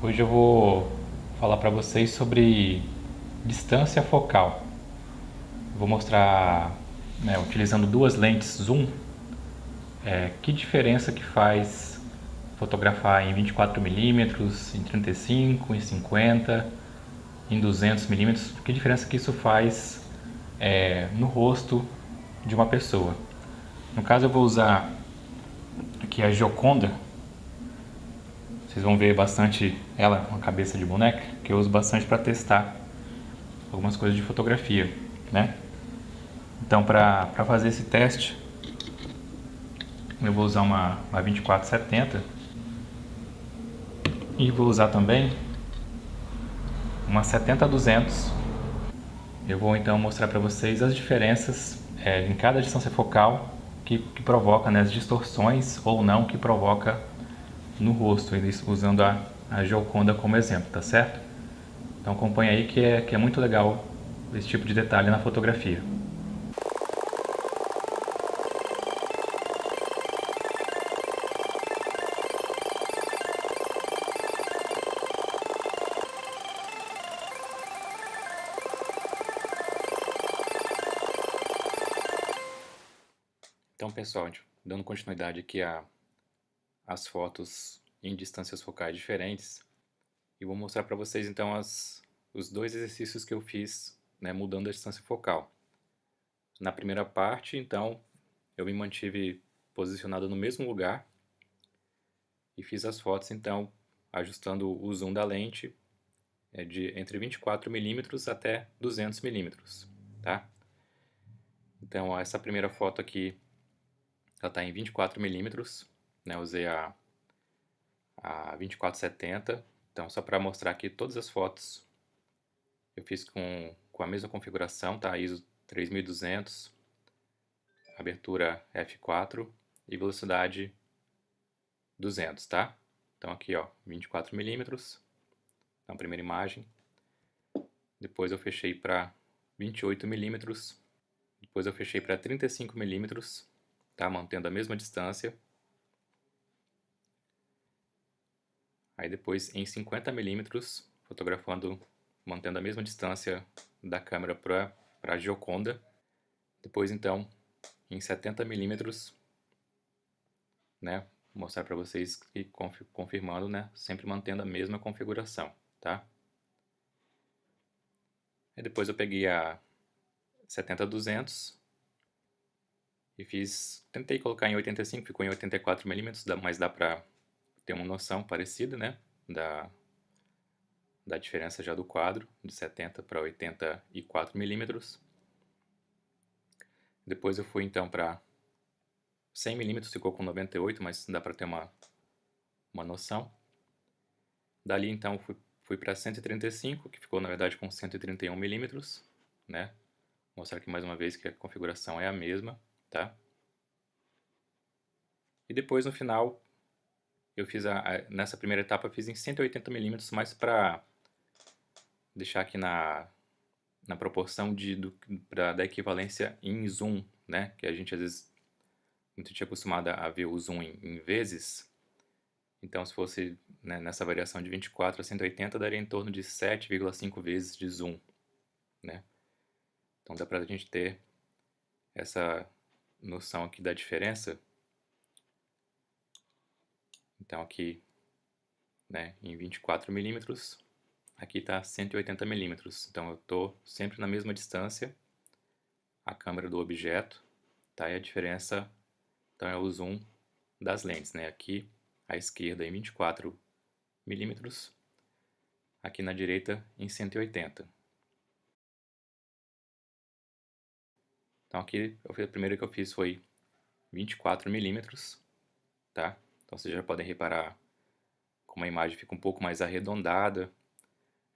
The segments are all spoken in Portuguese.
Hoje eu vou falar para vocês sobre distância focal. Vou mostrar, utilizando duas lentes zoom, que diferença que faz fotografar em 24 mm, em 35, em 50, em 200 mm. Que diferença que isso faz no rosto de uma pessoa. No caso eu vou usar aqui a Gioconda. Vocês vão ver bastante ela com a cabeça de boneca, que eu uso bastante para testar algumas coisas de fotografia, né? Então, para fazer esse teste, eu vou usar uma 2470 e vou usar também uma 70-200. Eu vou então mostrar para vocês as diferenças em cada distância focal que provoca, né, as distorções ou não que provoca no rosto, usando a Gioconda como exemplo, tá certo? Então acompanha aí que é muito legal esse tipo de detalhe na fotografia. Então, pessoal, dando continuidade aqui às fotos em distâncias focais diferentes, e vou mostrar para vocês então os dois exercícios que eu fiz, né, mudando a distância focal. Na primeira parte, então, eu me mantive posicionado no mesmo lugar e fiz as fotos, então, ajustando o zoom da lente de entre 24 mm até 200 mm, tá? Então, ó, essa primeira foto aqui, ela está em 24 mm, né? Usei a 2470. Então, só para mostrar aqui todas as fotos, eu fiz com a mesma configuração, tá? ISO 3200, abertura f4 e velocidade 200, tá? Então aqui, ó, 24 mm, então primeira imagem. Depois eu fechei para 28 mm, depois eu fechei para 35 mm, tá? Mantendo a mesma distância. Aí depois em 50 mm, fotografando, mantendo a mesma distância da câmera para a Gioconda. Depois então em 70 mm, né? Vou mostrar para vocês que confirmando, né? Sempre mantendo a mesma configuração, tá? Aí depois eu peguei a 70-200 e tentei colocar em 85, ficou em 84 mm, mas dá para ter uma noção parecida, né? Da diferença já do quadro, de 70 para 84 mm. Depois eu fui então para 100 mm, ficou com 98, mas dá para ter uma noção. Dali então fui para 135, que ficou na verdade com 131 mm, né? Vou mostrar aqui mais uma vez que a configuração é a mesma, tá? E depois no final eu fiz nessa primeira etapa eu fiz em 180 mm, mais para deixar aqui na proporção da equivalência em zoom, né? Que a gente às vezes muito tinha acostumado a ver o zoom em vezes. Então se fosse, né, nessa variação de 24 a 180 daria em torno de 7,5 vezes de zoom, né? Então dá pra gente ter essa noção aqui da diferença. Então aqui, né, em 24 mm, aqui está 180 mm. Então eu estou sempre na mesma distância, a câmera do objeto, tá? E a diferença então é o zoom das lentes, né? Aqui à esquerda em 24 mm, aqui na direita em 180. Então aqui a primeira que eu fiz foi 24 mm, tá? Então vocês já podem reparar como a imagem fica um pouco mais arredondada.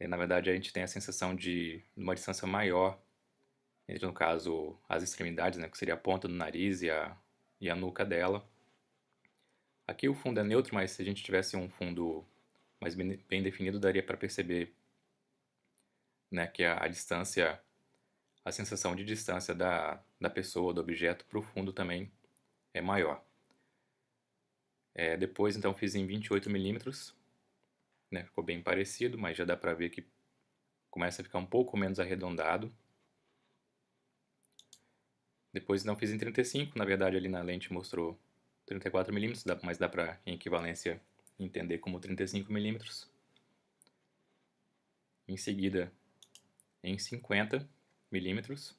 E, na verdade a gente tem a sensação de uma distância maior entre, no caso, as extremidades, né, que seria a ponta do nariz e a nuca dela. Aqui o fundo é neutro, mas se a gente tivesse um fundo mais bem definido, daria para perceber, né, que a distância, a sensação de distância da pessoa, do objeto para o fundo também é maior. Depois então fiz em 28 mm, né? Ficou bem parecido, mas já dá pra ver que começa a ficar um pouco menos arredondado. Depois não fiz em 35, na verdade ali na lente mostrou 34 milímetros, mas dá pra, em equivalência, entender como 35 milímetros. Em seguida, em 50 milímetros.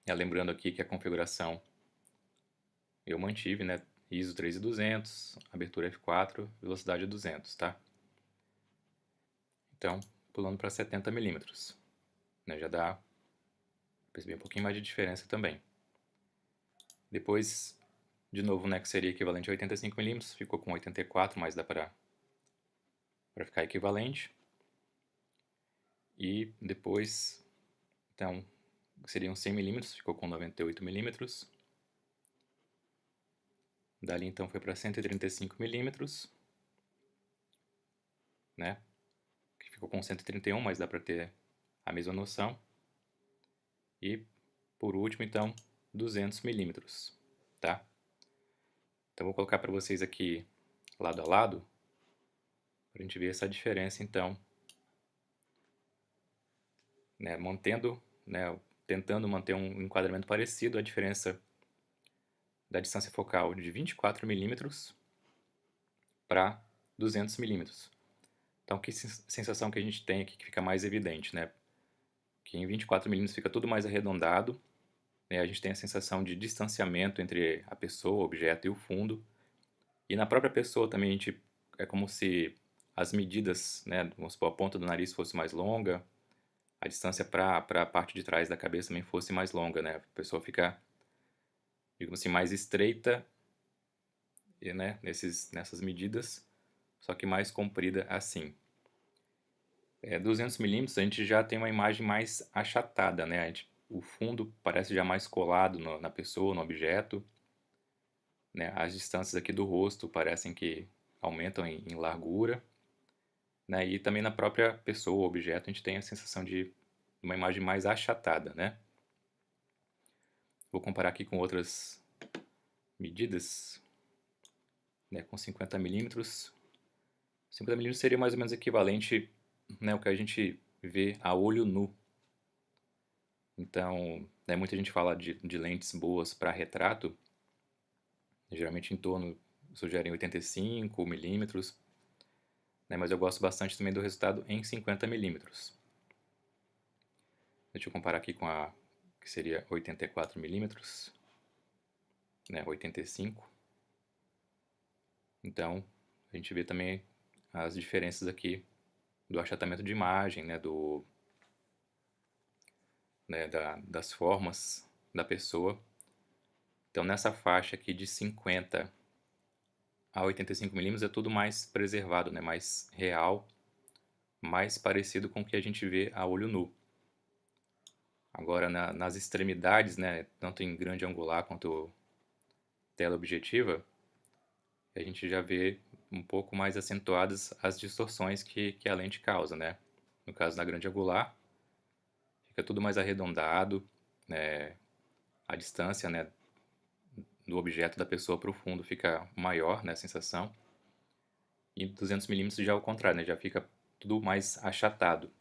Lembrando aqui que a configuração eu mantive, né? ISO 3200, abertura f4, velocidade 200, tá? Então, pulando para 70 milímetros, né? Já dá pra perceber um pouquinho mais de diferença também. Depois, de novo, né, que seria equivalente a 85 milímetros, ficou com 84, mas dá para ficar equivalente. E depois, então, seriam 100 milímetros, ficou com 98 milímetros. Dali então foi para 135 milímetros, né? Que ficou com 131, mas dá para ter a mesma noção. E por último, então, 200 milímetros, tá? Então vou colocar para vocês aqui lado a lado, para a gente ver essa diferença então, né? Mantendo, né? Tentando manter um enquadramento parecido, a diferença da distância focal de 24 milímetros para 200 milímetros. Então, que sensação que a gente tem aqui que fica mais evidente, né? Que em 24 milímetros fica tudo mais arredondado, né? A gente tem a sensação de distanciamento entre a pessoa, o objeto e o fundo. E na própria pessoa também a gente, é como se as medidas, né? Vamos supor, a ponta do nariz fosse mais longa, a distância para a parte de trás da cabeça também fosse mais longa, né? A pessoa fica, digamos assim, mais estreita, né? Nessas medidas, só que mais comprida assim. 200 milímetros a gente já tem uma imagem mais achatada, né? O fundo parece já mais colado na pessoa, no objeto, né? As distâncias aqui do rosto parecem que aumentam em largura, né? E também na própria pessoa, objeto, a gente tem a sensação de uma imagem mais achatada, né? Vou comparar aqui com outras medidas, né? Com 50 milímetros. 50 milímetros seria mais ou menos equivalente, né? O que a gente vê a olho nu. Então, né, muita gente fala de lentes boas para retrato, geralmente em torno, sugerem 85 milímetros, né, mas eu gosto bastante também do resultado em 50 milímetros. Deixa eu comparar aqui com a que seria 84 milímetros, né, 85. Então, a gente vê também as diferenças aqui do achatamento de imagem, né, das formas da pessoa. Então, nessa faixa aqui de 50 a 85 milímetros é tudo mais preservado, né, mais real, mais parecido com o que a gente vê a olho nu. Agora, nas extremidades, né, tanto em grande angular quanto tela objetiva, a gente já vê um pouco mais acentuadas as distorções que a lente causa, né? No caso da grande angular, fica tudo mais arredondado, né? A distância, né, do objeto da pessoa para o fundo fica maior, né, a sensação. E 200 milímetros já é o contrário, né? Já fica tudo mais achatado.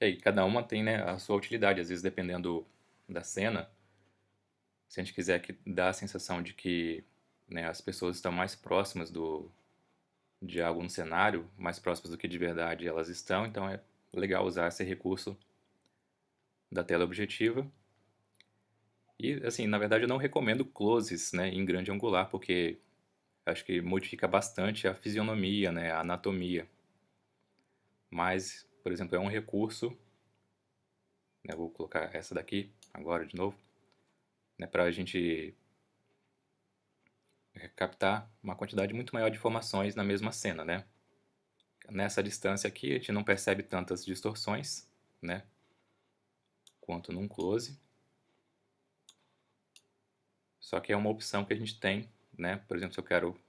E aí, cada uma tem, né, a sua utilidade, às vezes dependendo da cena. Se a gente quiser dar a sensação de que, né, as pessoas estão mais próximas de algo no cenário, mais próximas do que de verdade elas estão, então é legal usar esse recurso da tela objetiva. E, assim, na verdade eu não recomendo closes, né, em grande angular, porque acho que modifica bastante a fisionomia, né, a anatomia. Mas, por exemplo, é um recurso, né, vou colocar essa daqui agora de novo, né, para a gente captar uma quantidade muito maior de informações na mesma cena, né? Nessa distância aqui a gente não percebe tantas distorções, né? Quanto num close. Só que é uma opção que a gente tem, né? Por exemplo, se eu quero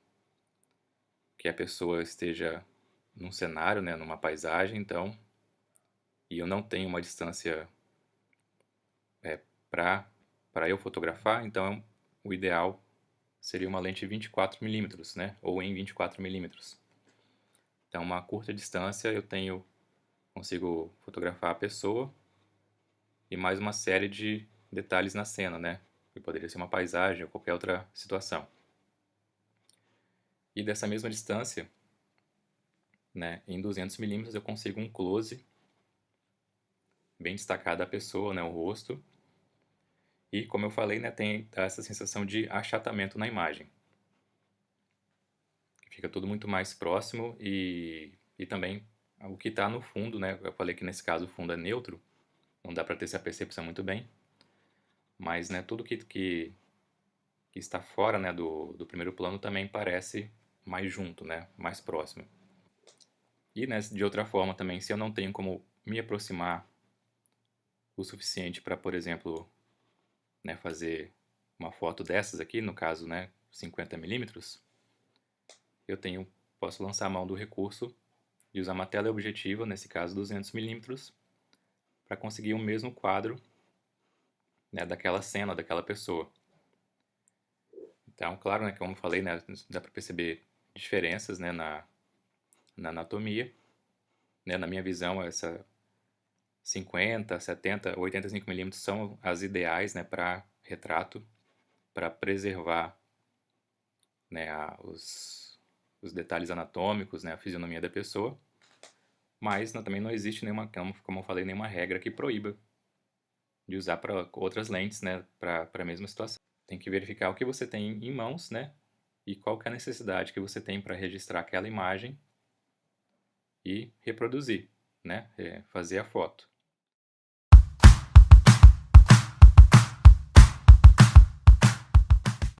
que a pessoa esteja num cenário, né? Numa paisagem, então, e eu não tenho uma distância para eu fotografar, então o ideal seria uma lente 24 milímetros, né? Ou em 24 milímetros. Então, uma curta distância consigo fotografar a pessoa e mais uma série de detalhes na cena, né? Que poderia ser uma paisagem ou qualquer outra situação. E dessa mesma distância, né, em 200 milímetros eu consigo um close bem destacado da pessoa, né, o rosto. E como eu falei, né, tem essa sensação de achatamento na imagem. Fica tudo muito mais próximo e também o que está no fundo, né? Eu falei que nesse caso o fundo é neutro, não dá para ter essa percepção muito bem, mas né, tudo que está fora, né, do primeiro plano também parece mais junto, né, mais próximo. E né, de outra forma também, se eu não tenho como me aproximar o suficiente para, por exemplo, né, fazer uma foto dessas aqui, no caso, né, 50 milímetros, posso lançar a mão do recurso e usar uma teleobjetiva, nesse caso 200 milímetros, para conseguir o mesmo quadro, né, daquela cena, daquela pessoa. Então, claro, né, como eu falei, né, dá para perceber diferenças, né, na anatomia. Né, na minha visão, essa 50, 70, 85 milímetros são as ideais, né, para retrato, para preservar, né, os detalhes anatômicos, né, a fisionomia da pessoa. Mas também não existe nenhuma, como eu falei, nenhuma regra que proíba de usar para outras lentes, né, para a mesma situação. Tem que verificar o que você tem em mãos, né, e qual que é a necessidade que você tem para registrar aquela imagem e reproduzir, né, fazer a foto.